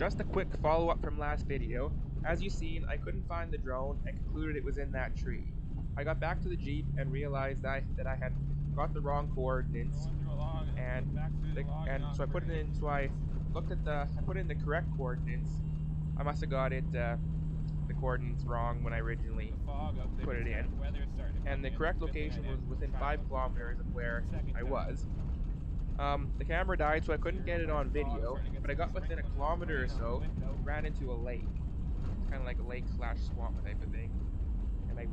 just a quick follow-up from last video. As you've seen, I couldn't find the drone and concluded it was in that tree. I got back to the Jeep and realized that I had got the wrong coordinates, and so I put it in. So I put in the correct coordinates. I must have got the coordinates wrong when I originally put it in, and the correct location was within 5 kilometers of where I was. The camera died, so I couldn't get it on video, but I got within a kilometer or so, ran into a lake. It's kind of like a lake slash swamp type of thing, and it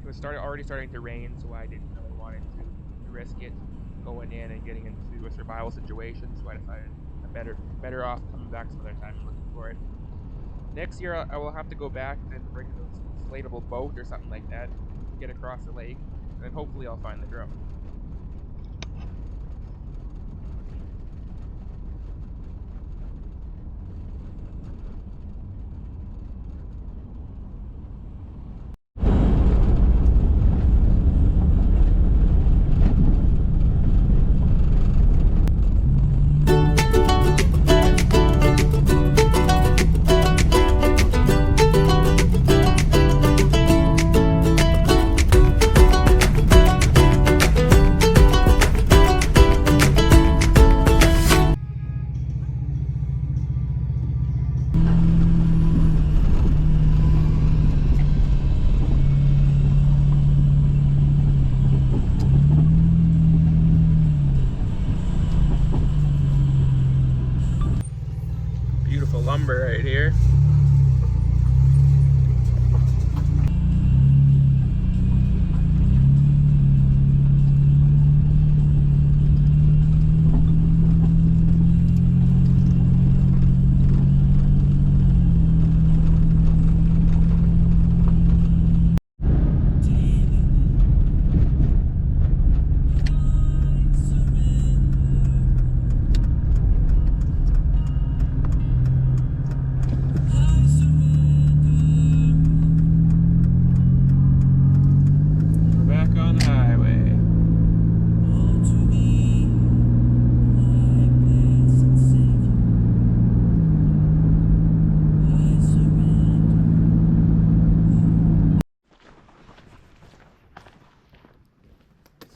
was already starting to rain, so I didn't really want to risk it going in and getting into a survival situation, so I decided I'm better off coming back some other time and looking for it. Next year, I will have to go back and bring an inflatable boat or something like that, get across the lake, and then hopefully I'll find the drone. Beautiful lumber right here.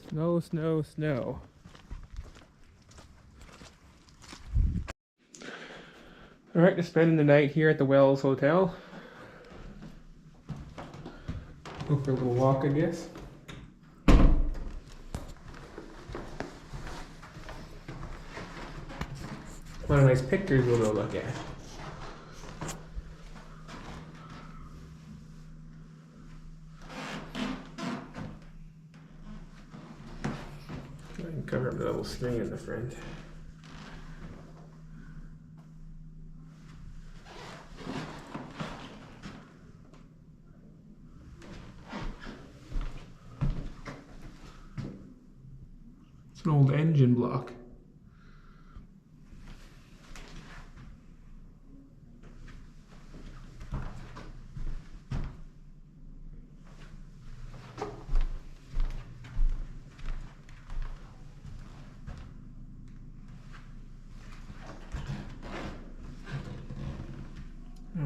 Snow, snow, snow. Alright, just spending the night here at the Wells Hotel. Go for a little walk, I guess. A lot of nice pictures we'll go look at. Try and cover up the little screen in the front. It's an old engine block.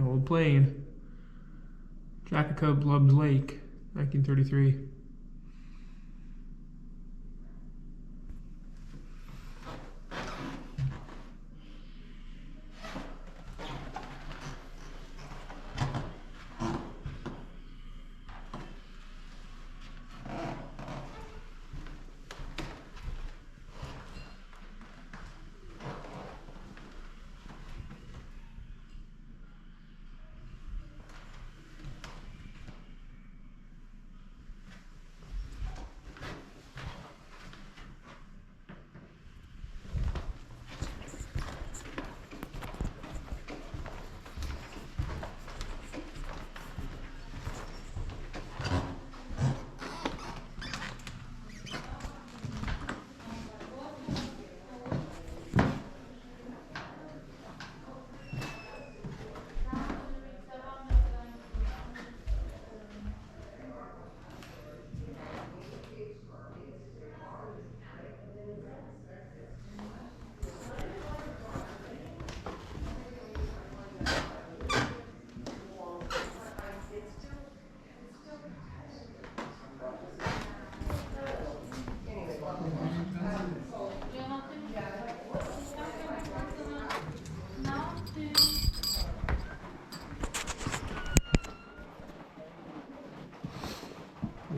Old plane. Jack-a-Cub Lubbs Lake, 1933.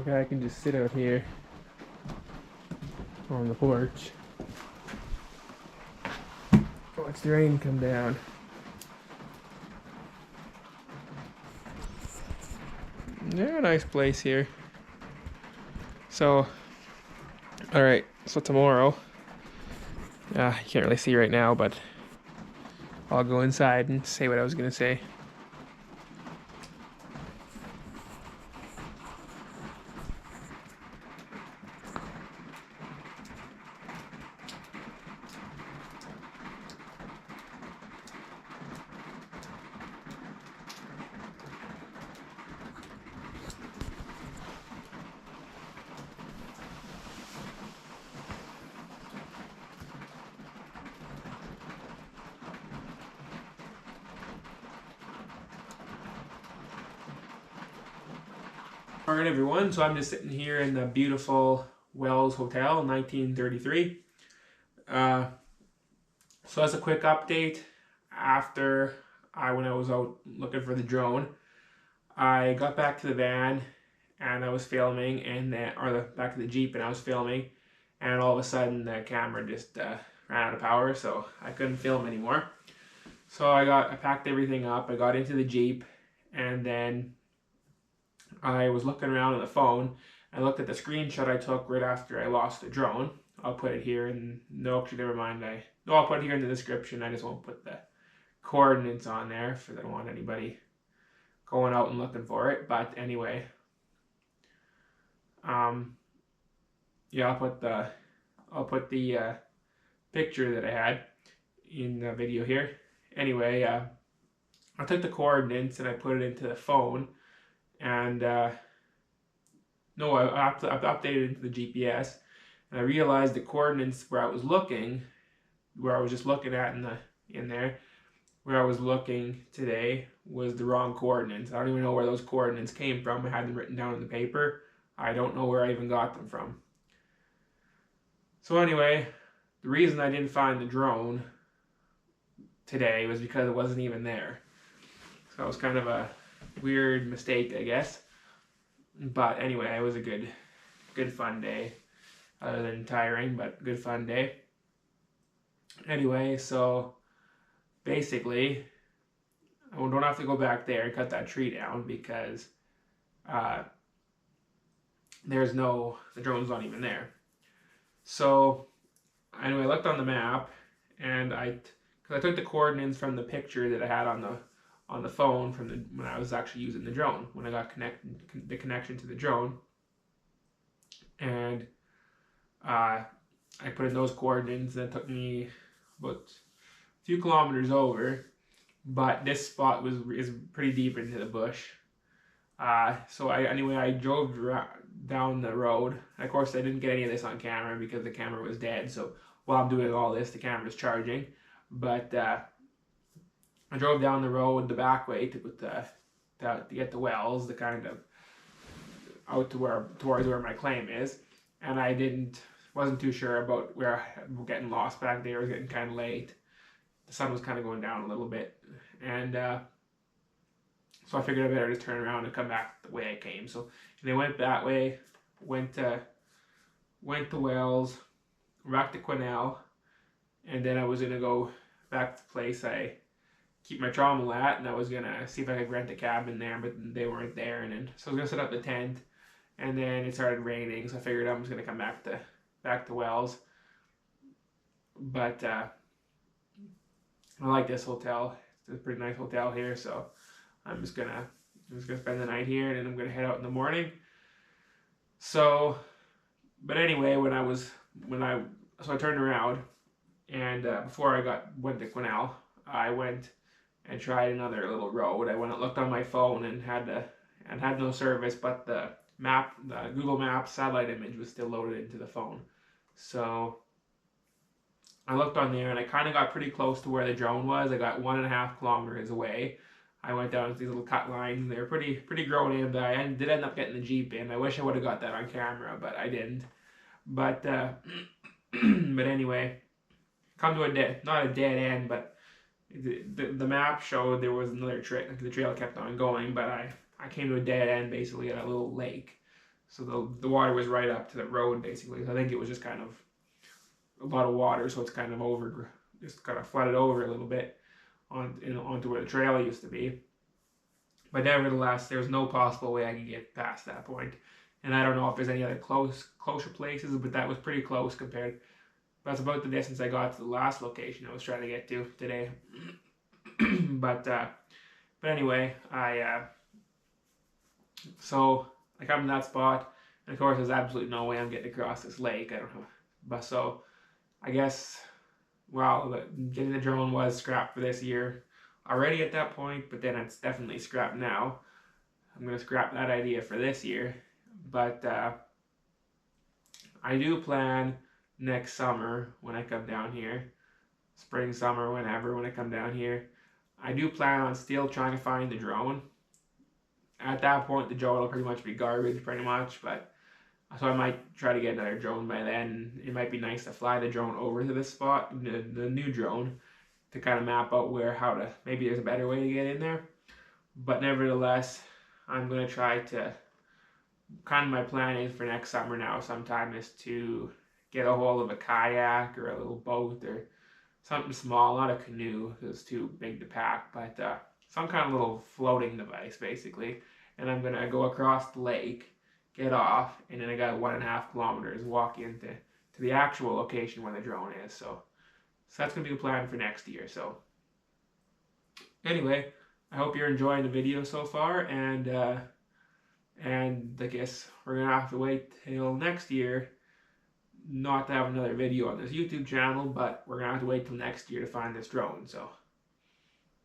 Okay, I can just sit out here on the porch. Watch the rain come down. Yeah, nice place here. So, alright, so tomorrow, you can't really see right now, but I'll go inside and say what I was gonna say. Alright everyone, so I'm just sitting here in the beautiful Wells Hotel, 1933. So as a quick update, when I was out looking for the drone, I got back to the van and I was filming, back to the Jeep and I was filming, and all of a sudden the camera just ran out of power, so I couldn't film anymore. So I packed everything up, I got into the Jeep, and then I was looking around on the phone. I looked at the screenshot I took right after I lost the drone. I'll put it here, and no, actually, never mind. I'll put it here in the description. I just won't put the coordinates on there because I don't want anybody going out and looking for it. But anyway, yeah, I'll put the picture that I had in the video here. Anyway, I took the coordinates and I put it into the phone, and no, I updated into the GPS, and I realized the coordinates where I was looking, where I was just looking at where I was looking today, was the wrong coordinates. I don't even know where those coordinates came from. I had them written down in the paper. I don't know where I even got them from. So anyway, the reason I didn't find the drone today was because it wasn't even there. So it was kind of a weird mistake, I guess. But anyway, it was a good fun day. Other than tiring, but good fun day. Anyway, so basically, I don't have to go back there and cut that tree down because the drone's not even there. So anyway, I looked on the map, and because I took the coordinates from the picture that I had on the phone when I was actually using the drone, when I got the connection to the drone, and I put in those coordinates, and it took me about a few kilometers over, but this spot is pretty deep into the bush. So I drove down the road. Of course, I didn't get any of this on camera because the camera was dead. So while I'm doing all this, the camera's charging. But I drove down the road the back way to get the wells, the kind of out towards where my claim is, and I wasn't too sure about where we're getting lost back there. It was getting kind of late. The sun was kind of going down a little bit, and so I figured I better just turn around and come back the way I came. So I went that way, went to Wells, back to Quesnel, and then I was gonna go back to the place I keep my trommel at, and I was gonna see if I could rent a cabin there, but they weren't there. And then so I was gonna set up the tent, and then it started raining, so I figured I was gonna come back to Wells. But I like this hotel. It's a pretty nice hotel here, so I'm just gonna spend the night here, and then I'm gonna head out in the morning. So, but anyway, so I turned around, and before I went to Quesnel, I went and tried another little road. I went and looked on my phone and had no service, but the Google Maps satellite image was still loaded into the phone. So I looked on there, and I kind of got pretty close to where the drone was. I got 1.5 kilometers away. I went down these little cut lines. They were pretty grown in, but I did end up getting the Jeep in. I wish I would have got that on camera, but I didn't. But but anyway, come to not a dead end, but the map showed there was another trail. The trail kept on going, but I came to a dead end basically at a little lake. So the water was right up to the road basically. So I think it was just kind of a lot of water, so it's kind of just kind of flooded over a little bit onto where the trail used to be. But nevertheless, there was no possible way I could get past that point. And I don't know if there's any other closer places, but that was pretty close compared. That's about the distance I got to the last location I was trying to get to today. But anyway, so I come to that spot, and of course there's absolutely no way I'm getting across this lake. I don't know, but so I guess getting the drone was scrapped for this year already at that point, but then it's definitely scrapped now. I'm gonna scrap that idea for this year, but I do plan next summer when I come down here, spring, summer, whenever when I come down here. I do plan on still trying to find the drone. At that point, the drone will pretty much be garbage, pretty much. But so I might try to get another drone by then. It might be nice to fly the drone over to this spot, the new drone, to kind of map out maybe there's a better way to get in there. But nevertheless, I'm gonna try to. Kind of my plan is for next summer now. Sometime is to get a hold of a kayak or a little boat or something small, not a canoe because it's too big to pack, but some kind of little floating device basically. And I'm gonna go across the lake, get off, and then I got 1.5 kilometers walk into the actual location where the drone is. So that's gonna be the plan for next year. So anyway, I hope you're enjoying the video so far, and I guess we're gonna have to wait till next year not to have another video on this YouTube channel, but we're gonna have to wait till next year to find this drone. So